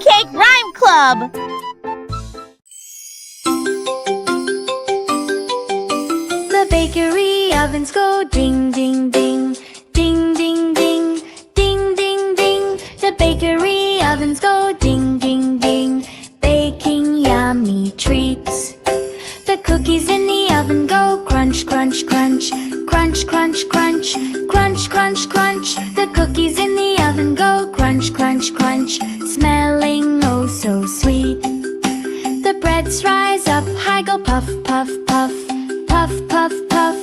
Pancake Rhyme Club! The bakery ovens go ding, ding, ding. Ding, ding, ding. Ding, ding, ding. The bakery ovens go ding, ding, ding. Baking yummy treats. The cookies in the oven go crunch, crunch, crunch. Crunch, crunch, crunch. Crunch, crunch, crunch. The cookies in the oven go crunch, crunch, crunch. Smelling oh so sweet. The breads rise up high, go puff, puff, puff. Puff, puff, puff.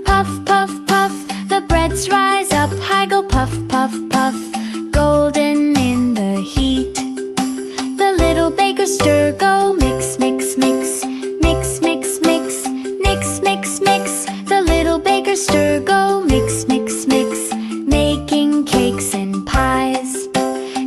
Puff, puff, puff. The breads rise up high, go puff, puff, puff. Golden in the heat. The little bakers stir, go mix, mix, mix. Mix, mix, mix. Mix, mix, mix. The little bakers stir, go mix, mix, mix. Making cakes and pies.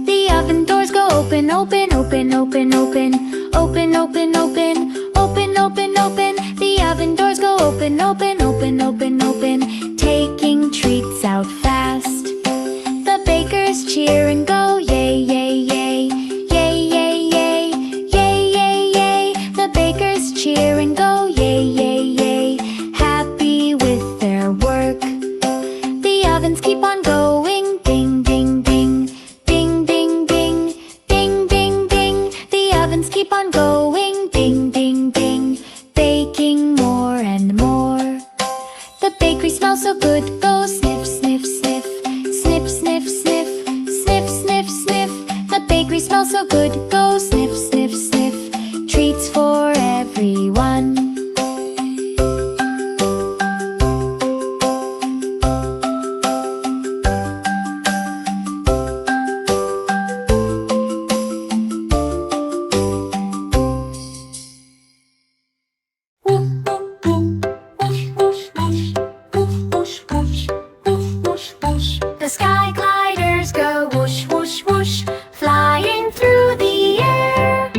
The oven doors go open, open, open, open, open. Open, open, open. Open, open, open. The oven doors go open, open, open, open, open. Taking treats out fast. The bakers cheer and go yay, yay, yay. Yay, yay, yay. Yay, yay, yay. The bakers cheer and go yay, yay, yay. Happy with their work. The ovens keep on going ding, ding, ding. Ding, ding, ding. Ding, ding, ding. The ovens keep on going ding, ding, ding. Baking more and more. The bakery smells so good, go sniff, sniff, sniff. Sniff, sniff, sniff. Sniff, sniff, sniff. The bakery smells so good, go sniff, sniff, sniff. Treats for everyone. The sky gliders go whoosh, whoosh, whoosh, flying through the air.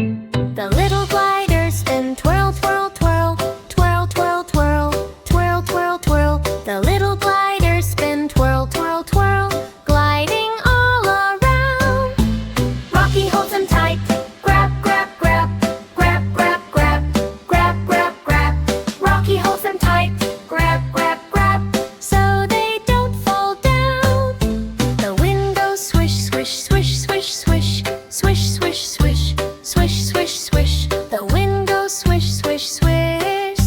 The little gliders spin twirl, twirl, twirl, twirl, twirl, twirl, twirl, twirl, twirl. The little gliders spin twirl, twirl, twirl, gliding all around. Rocky holds them tight, grab, grab, grab, grab, grab, grab, grab, grab, grab. Rocky holds them tight, grab, grab, grab, so they don't fall down. The wind goes swish, swish, swish, swish, swish, swish, swish, swish, swish, swish, swish. The wind goes swish, swish, swish,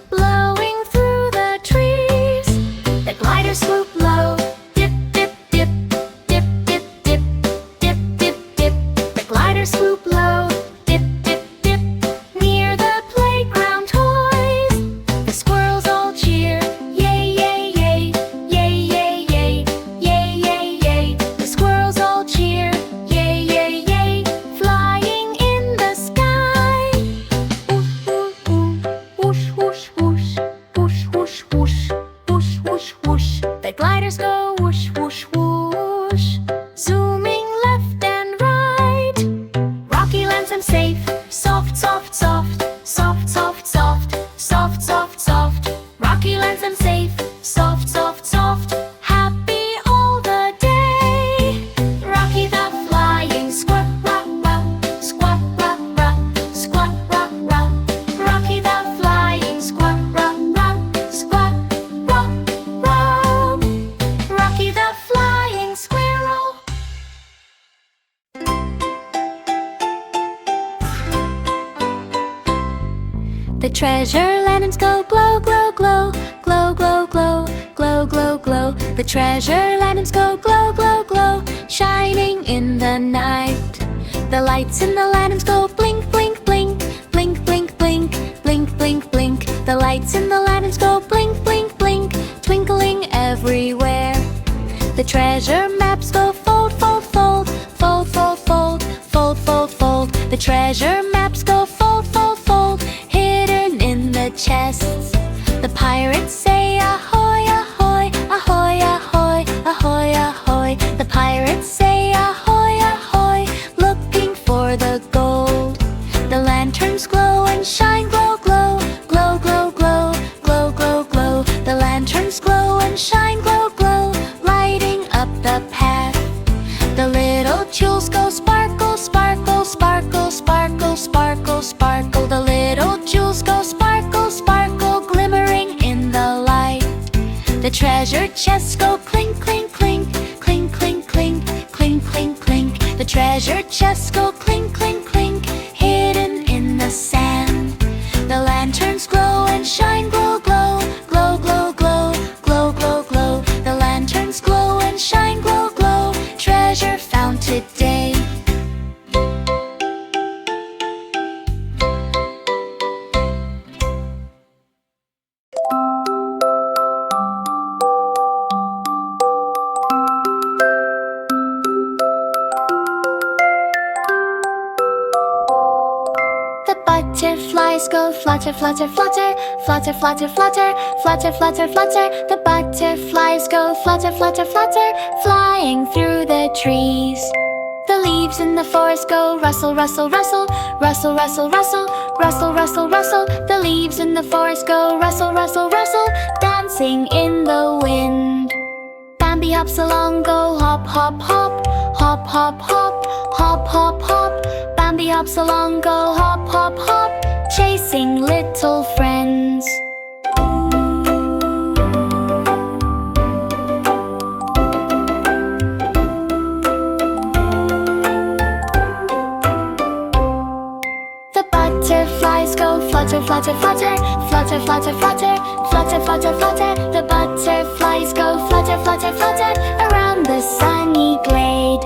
blowing through the trees. The gliders swoop low, dip, dip, dip, dip, dip, dip, dip, dip, dip. The gliders swoop low, dip, dip, dip, near the playground toys. The squirrels all cheer, yay, yay, yay, yay, yay, yay, yay, yay, yay. The squirrels all cheer, yay, yay, yay, flying in the sky. Whoosh, whoosh, whoosh, whoosh, whoosh, whoosh, whoosh, whoosh, whoosh. The gliders go whoosh, whoosh, whoosh, zooming left and right. Rocky lands them safe, soft, soft, soft, soft, soft, soft, soft, soft, soft. Rocky lands them safe, soft, soft, soft, happy all the day. Rocky the flying squat, rock, rock, squat, rock, rock, squat, rock, rock. Rocky the flying squat, rock, rock, squat, rock, rock. Rocky the flying squirrel. The treasure lanterns go glow, glow, glow, glow, glow, glow, glow, glow, glow. The treasure lanterns go glow, glow, glow, shining in the night. The lights in the lanterns go blink, blink, blink, blink, blink, blink, blink, blink, blink. The lights in the lanterns go blink, blink, blink, twinkling everywhere. The treasure maps go fold, fold, fold, fold, fold, fold, fold, fold, fold. The treasure maps go fold, fold, fold, hidden in the chests. The pirates say ahoy, ahoy, ahoy, ahoy, ahoy, ahoy. The pirates say ahoy, ahoy, looking for the gold. The lanterns glow and shine, glow, glow, glow, glow, glow, glow, glow, glow. The lanterns glow and shine, glow, glow, lighting up the path. The little jewels go sparkle, sparkle, treasure chests go clink, clink, clink, clink, clink, clink, clink, clink, clink. The treasure chests go clink, clink, clink, hidden in the sand. The lanterns glow and shine, glow, glow, glow, glow, glow, glow, glow, glow. The lanterns glow and shine, glow, glow. Treasure found today. Butterflies go flutter, flutter, flutter, flutter, flutter, flutter, flutter, flutter, flutter. The butterflies go flutter, flutter, flutter, flying through the trees. The leaves in the forest go rustle, rustle, rustle, rustle, rustle, rustle, rustle, rustle, rustle. The leaves in the forest go rustle, rustle, rustle, dancing in the wind. Bambi hops along, go hop, hop, hop, hop, hop, hop, hop, hop, hop. Bambi hops along, go hop, hop, hop, chasing little friends. The butterflies go flutter, flutter, flutter, flutter, flutter, flutter, flutter, flutter, flutter. The butterflies go flutter, flutter, flutter, around the sunny glade.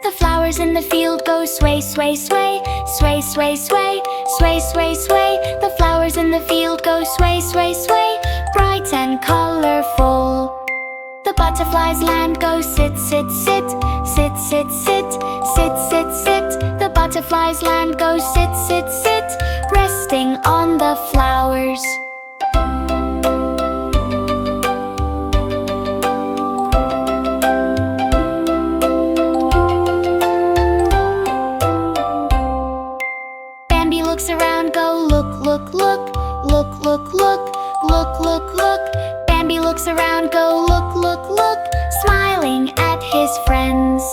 The flowers in the field go sway, sway, sway, sway, sway, sway, sway, sway, sway. The flowers in the field go sway, sway, sway, bright and colorful. The butterflies land, go sit, sit, sit, sit, sit, sit, sit, sit, sit. The butterflies land, go sit, sit, sit, resting on the flowers. Bambi looks around, go look, look, look, look, look, look, look, look, look. Bambi looks around, go look, look, look, smiling at his friends.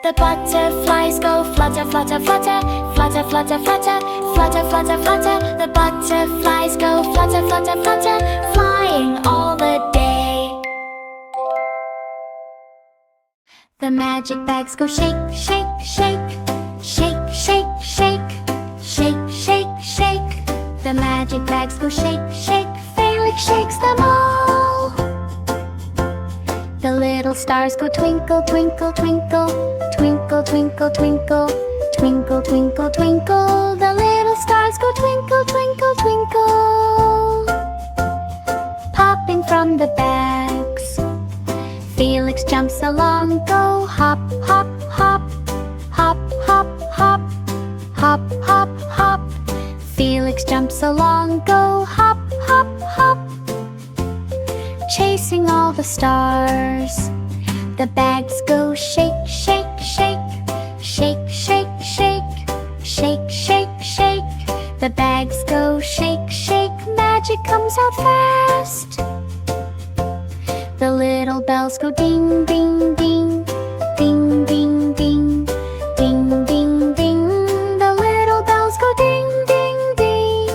The butterflies go flutter, flutter, flutter, flutter, flutter, flutter, flutter, flutter, flutter. The butterflies go flutter, flutter, flutter, flying all the day. The magic bags go shake, shake, shake, shake, shake, shake, shake, shake, shake. The magic bags go shake, shake, Felix shakes them all. The little stars go twinkle, twinkle, twinkle, twinkle, twinkle, twinkle, twinkle, twinkle, twinkle. The little stars go twinkle, twinkle, twinkle, popping from the bags. Felix jumps along, go hop, hop, hop, hop, hop, hop, hop, hop, hop. Felix jumps along, go hop, hop, hop, chasing all the stars. The bags go shake, shake, shake, shake, shake, shake, shake, shake, shake. The bags go shake, shake, magic comes out fast. The little bells go ding, ding, ding, ding, ding, ding, ding, ding, ding. The little bells go ding, ding, ding,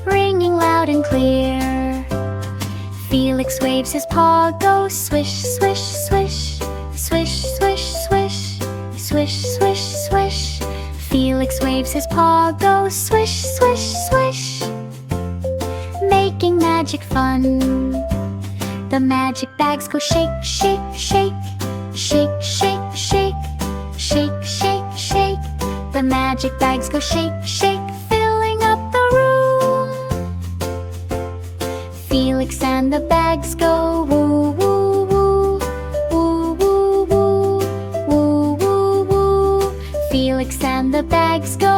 ringing loud and clear. Felix waves his paw, go swish, swish, swish, swish, swish, swish, swish, swish, swish. Felix waves his paw, go swish, swish, swish, making magic fun. The magic bags go shake, shake, shake, shake, shake, shake, shake, shake, shake. The magic bags go shake, shake, filling up the room. Felix and the bags go woo, woo, woo, woo, woo, woo, woo, woo, woo. Felix and the bags go